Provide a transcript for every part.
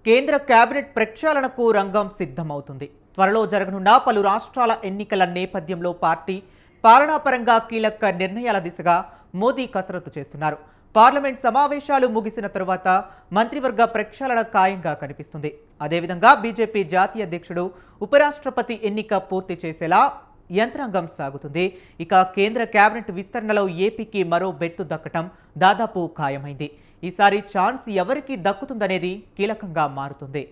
కేంద్ర కేబినెట్ ప్రక్షాళనకు రంగం సిద్ధమవుతుంది. త్వరలో జరగనున్న పలు రాష్ట్రాల ఎన్నికల నేపథ్యంలో పార్టీ పాలనాపరంగా కీలక నిర్ణయాల దిశగా మోదీ కసరత్తు చేస్తున్నారు. పార్లమెంట్ సమావేశాలు ముగిసిన తరువాత మంత్రివర్గ ప్రక్షాళన ఖాయంగా కనిపిస్తుంది. అదేవిధంగా బీజేపీ జాతీయ అధ్యక్షుడు ఉపరాష్ట్రపతి ఎన్నిక పూర్తి చేసేలా యంత్రాంగం సాగుతుంది. ఇక కేంద్ర కేబినెట్ విస్తరణలో ఏపీకి మరో బెట్టు దక్కటం దాదాపు ఖాయమైంది. ఈసారి ఛాన్స్ ఎవరికి దక్కుతుందనేది కీలకంగా మారుతుంది.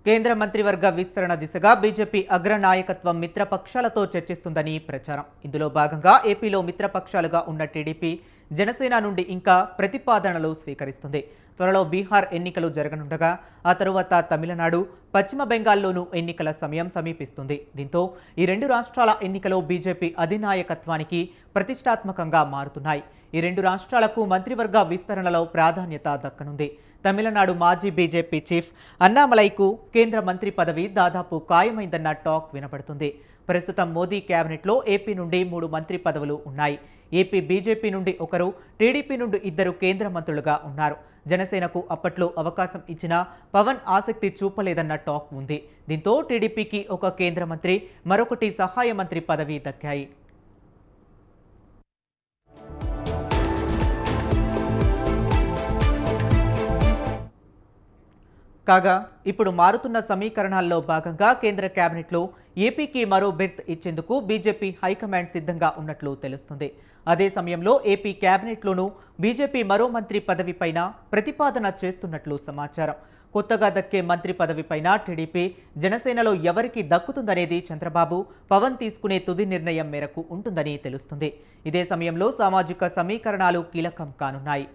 కేంద్ర మంత్రివర్గ విస్తరణ దిశగా బీజేపీ అగ్రనాయకత్వం మిత్రపక్షాలతో చర్చిస్తుందని ప్రచారం. ఇందులో భాగంగా ఏపీలో మిత్రపక్షాలుగా ఉన్న టీడీపీ, జనసేన నుండి ఇంకా ప్రతిపాదనలు స్వీకరిస్తుంది. త్వరలో బీహార్ ఎన్నికలు జరగనుండగా ఆ తరువాత తమిళనాడు, పశ్చిమ బెంగాల్లోనూ ఎన్నికల సమయం సమీపిస్తుంది. దీంతో ఈ రెండు రాష్ట్రాల ఎన్నికలు బీజేపీ అధినాయకత్వానికి ప్రతిష్టాత్మకంగా మారుతున్నాయి. ఈ రెండు రాష్ట్రాలకు మంత్రివర్గ విస్తరణలో ప్రాధాన్యత దక్కనుంది. తమిళనాడు మాజీ బీజేపీ చీఫ్ అన్నామలైకు కేంద్ర మంత్రి పదవి దాదాపు ఖాయమైందన్న టాక్ వినపడుతుంది. ప్రస్తుతం మోదీ కేబినెట్లో ఏపీ నుండి 3 మంత్రి పదవులు ఉన్నాయి. ఏపీ బీజేపీ నుండి ఒకరు, టీడీపీ నుండి 2 కేంద్ర మంత్రులుగా ఉన్నారు. జనసేనకు అప్పట్లో అవకాశం ఇచ్చినా పవన్ ఆసక్తి చూపలేదన్న టాక్ ఉంది. దీంతో టీడీపీకి ఒక కేంద్ర మంత్రి, మరొకటి సహాయ మంత్రి పదవి దక్కాయి. కాగా ఇప్పుడు మారుతున్న సమీకరణాల్లో భాగంగా కేంద్ర కేబినెట్లో ఏపీకి మరో బెర్త్ ఇచ్చేందుకు బీజేపీ హైకమాండ్ సిద్ధంగా ఉన్నట్లు తెలుస్తుంది. అదే సమయంలో ఏపీ కేబినెట్లోనూ బీజేపీ మరో మంత్రి పదవిపైన ప్రతిపాదన చేస్తున్నట్లు సమాచారం. కొత్తగా దక్కే మంత్రి పదవిపైన టీడీపీ, జనసేనలో ఎవరికి దక్కుతుందనేది చంద్రబాబు, పవన్ తీసుకునే తుది నిర్ణయం మేరకు ఉంటుందని తెలుస్తుంది. ఇదే సమయంలో సామాజిక సమీకరణాలు కీలకం కానున్నాయి.